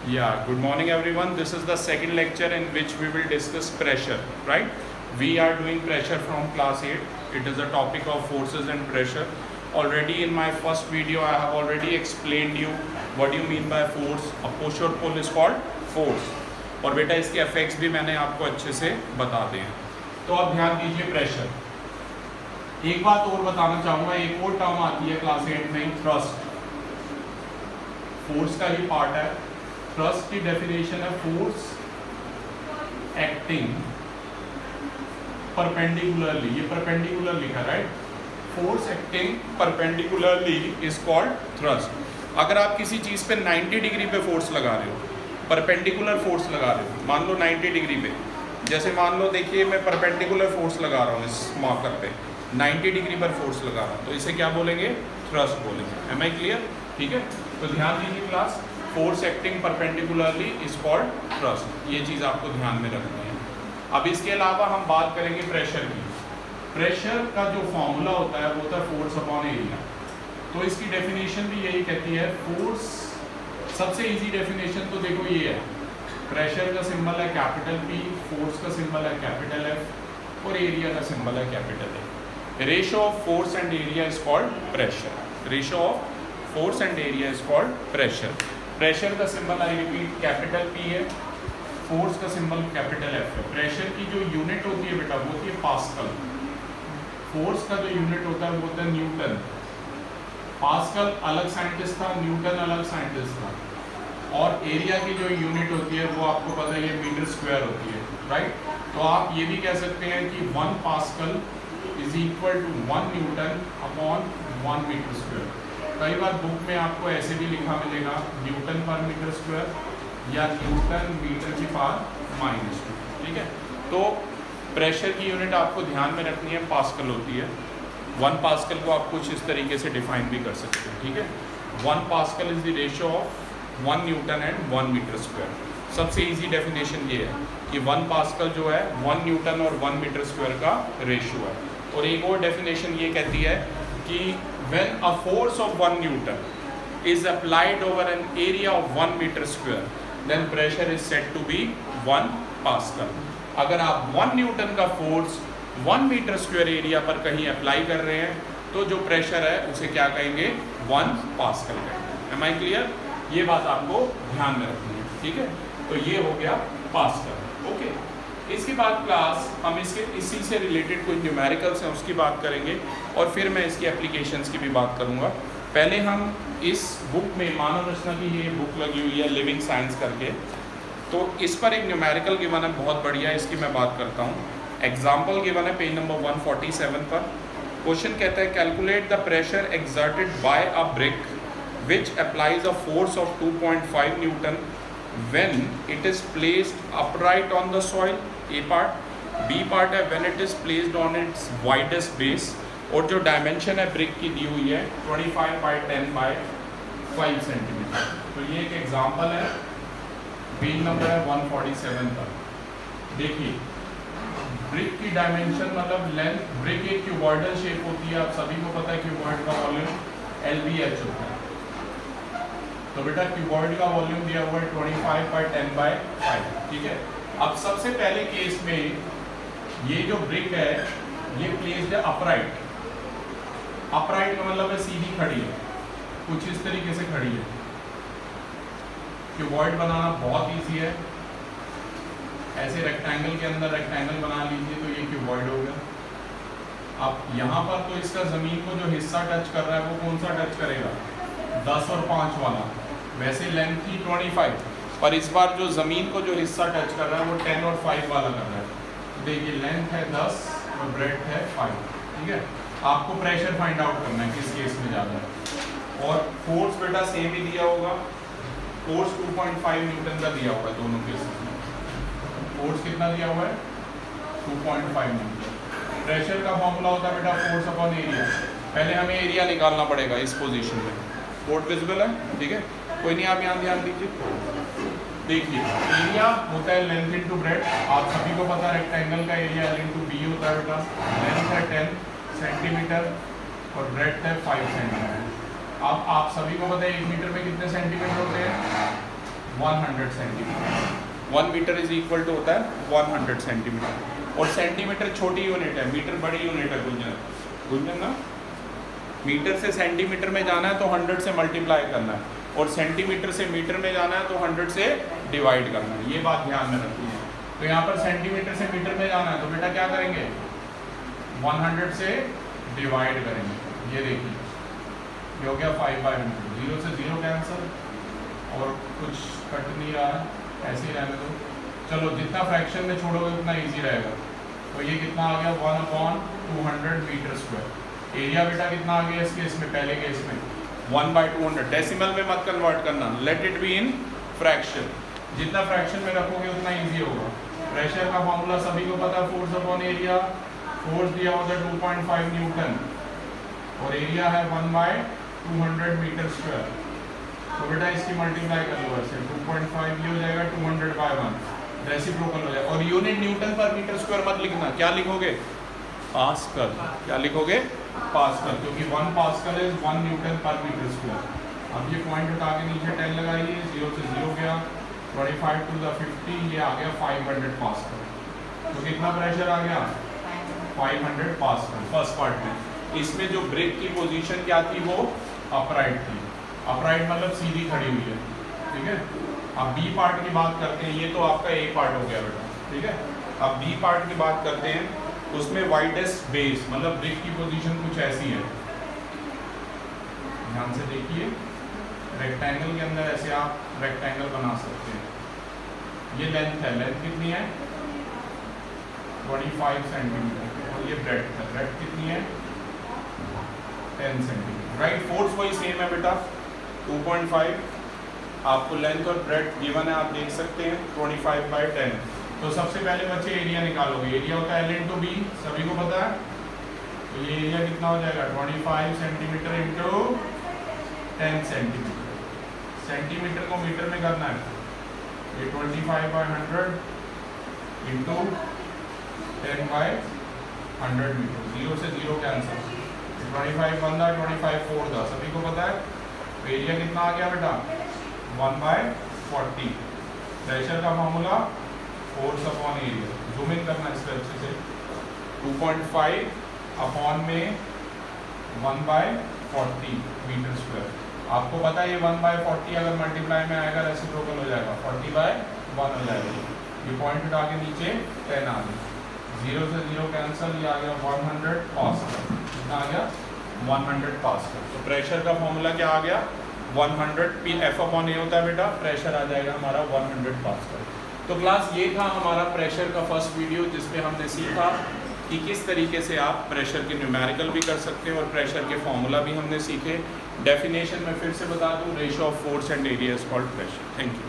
Yeah, good morning everyone. This is the second lecture in which we will discuss pressure, right? We are doing pressure from class 8. It is a topic of forces and pressure. Already in my first video, I have already explained you what do you mean by force. A push or pull is called force. और बेटा इसके effects भी मैंने आपको अच्छे से बता दिए हैं. तो अब ध्यान दीजिए pressure. एक बात और बताना चाहूँगा, एक और टर्म आती है क्लास 8 में, thrust. फोर्स का ही पार्ट है. थ्रस्ट की डेफिनेशन है फोर्स एक्टिंग परपेंडिकुलरली. ये परपेंडिकुलर लिखा, right? Force acting perpendicularly is called thrust. अगर आप किसी चीज पे 90 डिग्री पे फोर्स लगा रहे हो, परपेंडिकुलर फोर्स लगा रहे हो, मान लो 90 डिग्री पे, जैसे मान लो देखिए मैं परपेंडिकुलर फोर्स लगा रहा हूँ इस मार्कर पे, 90 डिग्री पर फोर्स लगा रहा हूँ, तो इसे क्या बोलेंगे? थ्रस्ट बोलेंगे. Am I clear? ठीक है, तो ध्यान दीजिए class, force acting perpendicularly is called thrust. ये चीज़ आपको ध्यान में रखनी है. अब इसके अलावा हम बात करेंगे प्रेशर की. प्रेशर का जो फॉर्मूला होता है वो होता है फोर्स अपॉन एरिया. तो इसकी डेफिनेशन भी यही कहती है. फोर्स सबसे इजी डेफिनेशन तो देखो ये है, प्रेशर का सिंबल है कैपिटल P, फोर्स का सिंबल है कैपिटल F और एरिया का सिंबल है capital A. Ratio of force and area is called pressure. Ratio of force and area is called pressure. Pressure का symbol I repeat capital P है, force का symbol capital F है. Pressure की जो unit होती है बेटा वो होती है पास्कल. फोर्स का जो यूनिट होता है वो होता है न्यूटन. पास्कल अलग साइंटिस्ट था, न्यूटन अलग साइंटिस्ट था. और एरिया की जो यूनिट होती है वो आपको पता है ये मीटर स्क्वायर होती है, राइट? तो आप ये भी कह सकते हैं कि 1 pascal is equal to 1 newton upon 1 metre square. कई बार बुक में आपको ऐसे भी लिखा मिलेगा न्यूटन पर मीटर स्क्वायर या न्यूटन मीटर की पावर -2. ठीक है, तो प्रेशर की यूनिट आपको ध्यान में रखनी है, पास्कल होती है. 1 पास्कल को आप कुछ इस तरीके से डिफाइन भी कर सकते हैं. ठीक है, 1 pascal is the ratio of 1 newton and 1 metre square. सबसे इजी डेफिनेशन ये है कि 1 पास्कल जो है 1 न्यूटन और 1 मीटर स्क्वायर का रेशियो है. और एक और डेफिनेशन ये कहती है कि when a force of 1 Newton is applied over an area of 1 meter square, then pressure is said to be 1 Pascal. अगर आप 1 न्यूटन का फोर्स 1 मीटर स्क्वायर एरिया पर कहीं अप्लाई कर रहे हैं तो जो प्रेशर है उसे क्या कहेंगे? 1 पास्कल कहेंगे. Am I clear? ये बात आपको ध्यान में रखनी है. ठीक है, तो ये हो गया पास्कल. ओके, इसके बाद क्लास हम इसी से रिलेटेड कोई न्यूमेरिकल्स हैं उसकी बात करेंगे और फिर मैं इसकी एप्लीकेशंस की भी बात करूंगा. पहले हम इस बुक में मानव रचना की ये बुक लगी हुई है लिविंग साइंस करके, तो इस पर एक न्यूमेरिकल गिवन है बहुत बढ़िया, इसकी मैं बात करता हूँ. एग्जाम्पल गिवन है पेज नंबर 147 पर. क्वेश्चन कहता है calculate the pressure exerted by a brick which applies a force of 2.5 Newton when it is placed upright on the soil. A part. B part है when it is placed on its widest base. और जो dimension है brick की दी हुई है 25 by 10 by 5 centimetre. तो ये एक एग्जांपल है, पेज नंबर है 147 पर. देखिए ब्रिक की डायमेंशन मतलब लेंथ. ब्रिक एक क्यूबॉइडल शेप होती है, आप सभी को पता है क्यूबॉइड का वॉल्यूम LBH होता है. तो बेटा क्यूबॉइड का वॉल्यूम दिया हुआ है 25 by 10 by 5. ठीक है, अब सबसे पहले केस में ये जो ब्रिक है ये प्लेस्ड है अपराइट. अपराइट का मतलब है सीधी खड़ी है, कुछ इस तरीके से खड़ी है. क्यूबॉइड बनाना बहुत इजी है. ऐसे रेक्टेंगल के अंदर रेक्टेंगल बना लीजिए तो ये क्यूबॉइड हो गया. अब यहाँ पर तो इसका जमीन को जो हिस्सा टच कर रहा है वो कौन सा टच करेगा? 10 और 5 वाला. वैसे लेंथ थी 25 पर इस बार जो ज़मीन को जो हिस्सा टच कर रहा है वो 10 और 5 वाला कर रहा है. देखिए लेंथ है 10 और ब्रेड्थ है 5. ठीक है, आपको प्रेशर फाइंड आउट करना है किस केस में ज़्यादा है. और फोर्स बेटा सेम ही दिया होगा. फोर्स 2.5 न्यूटन का दिया हुआ है दोनों केसेस में. फोर्स कितना दिया हुआ है? 2.5 न्यूटन. प्रेशर का फॉर्मूला होता है बेटा फोर्स अपॉन एरिया. पहले हमें एरिया निकालना पड़ेगा इस पोजीशन में. बोर्ड विजिबल है? ठीक है, कोई नहीं, आप यहाँ ध्यान दीजिए. देखिए एरिया होता है लेंथ इंटू ब्रेड्थ. आप सभी को पता है रेक्टेंगल का एरिया L इंटू बी होता है बेटा. लेंथ है 10 सेंटीमीटर और ब्रेड्थ है 5 सेंटीमीटर. अब आप सभी को पता है 1 मीटर में कितने सेंटीमीटर होते हैं? 100 centimetre. 1 metre is equal to होता है 100 सेंटीमीटर। और सेंटीमीटर छोटी यूनिट है, मीटर बड़ी यूनिट है। गुंजन ना, मीटर से सेंटीमीटर में जाना है तो 100 से मल्टीप्लाई करना है, और सेंटीमीटर से मीटर में जाना है तो 100 से डिवाइड करना है। ये बात ध्यान में रखनी है। तो यहाँ पर सेंटीमीटर से मीटर में जाना है तो बेटा क्या करेंगे, 100 से डिवाइड करेंगे। ये देखिए ये हो गया 5/100, 0 से 0 कैंसिल, और कुछ कट नहीं रहा है, ऐसे ही रहने दो। चलो जितना फ्रैक्शन में छोड़ोगे उतना इजी रहेगा। तो ये कितना आ गया 1/200 मीटर स्क्वायर। एरिया बेटा कितना आ गया इस केस में, पहले केस में 1/200। डेसिमल में मत कन्वर्ट करना, let it be in fraction. जितना फ्रैक्शन में रखोगे उतना इजी होगा। प्रेशर का फॉर्मूला सभी को पता है, फोर्स अपॉन एरिया। फोर्स दिया होता है 2.5 न्यूटन और एरिया है 1/200 मीटर स्क्वायर। तो बेटा इसकी मल्टीप्लाई कर लो ऐसे, 2.5 ये हो जाएगा 200/1, रेसिप्रोकल हो जाएगा। और यूनिट न्यूटन पर मीटर स्क्वायर मत लिखना, क्या लिखोगे, पास्कल। क्या लिखोगे, पास्कल, क्योंकि 1 पास्कल इज 1 न्यूटन पर मीटर स्क्वायर। अब ये पॉइंट उठा के नीचे 10 लगाइए, 0 से 0 गया, 25 to the 50, ये आ गया 500 पास्कल। तो कितना प्रेशर आ गया, 500 पास्कल फर्स्ट पार्ट में। इसमें जो ब्रेक की पोजीशन क्या थी, वो अपराइट थी। अपराइट मतलब सीधी खड़ी हुई है, ठीक है। अब बी पार्ट की बात करते हैं, ये तो आपका ए पार्ट हो गया बेटा, ठीक है। अब बी पार्ट की बात करते हैं, उसमें वाइडेस्ट बेस मतलब ब्रिक की पोजीशन कुछ ऐसी है। ध्यान से देखिए, रेक्टेंगल के अंदर ऐसे आप रेक्टेंगल बना सकते हैं। ये लेंथ है, लेंथ कितनी है 25 सेंटीमीटर, और ये ब्रेड्थ है, ब्रेड्थ कितनी है 10 सेंटीमीटर। राइट, फोर्स वही सेम है बेटा 2.5। आपको लेंथ और ब्रेड्थ गिवन है, आप देख सकते हैं 25/10। तो सबसे पहले बच्चे एरिया निकालोगे। एरिया होता है L × B, सभी को पता है। तो ये एरिया कितना हो जाएगा 25 सेंटीमीटर इंटू 10 सेंटीमीटर। सेंटीमीटर को मीटर में करना है, ये 25/100 इंटू 10/100 मीटर। 0 से 0 कैंसिल, 25 बंदा 25 4 था, सभी को पता है। तो एरिया कितना आ गया बेटा 1/40। प्रेशर का formula force upon area. Zoom in करना इससे अच्छे से, 2.5 अपॉन में 1/40 मीटर स्क्वायर। आपको पता है ये 1/40 अगर मल्टीप्लाई में आएगा रेसिप्रोकल हो जाएगा, 40/1 हो जाएगा। ये पॉइंट उठा के नीचे 10 आ गया, 0 से 0 कैंसिल, ये आ गया 100 पास्कल। कितना आ गया 100 पास्कल। तो प्रेशर का फॉर्मूला क्या आ गया 100 F अपॉन ए होता है बेटा, प्रेशर आ जाएगा हमारा 100 पास्कल। तो क्लास ये था हमारा प्रेशर का फर्स्ट वीडियो, जिसमें हमने सीखा कि किस तरीके से आप प्रेशर के न्यूमेरिकल भी कर सकते हैं, और प्रेशर के फॉर्मूला भी हमने सीखे। डेफिनेशन में फिर से बता दूं, ratio of force and area is called pressure. Thank you.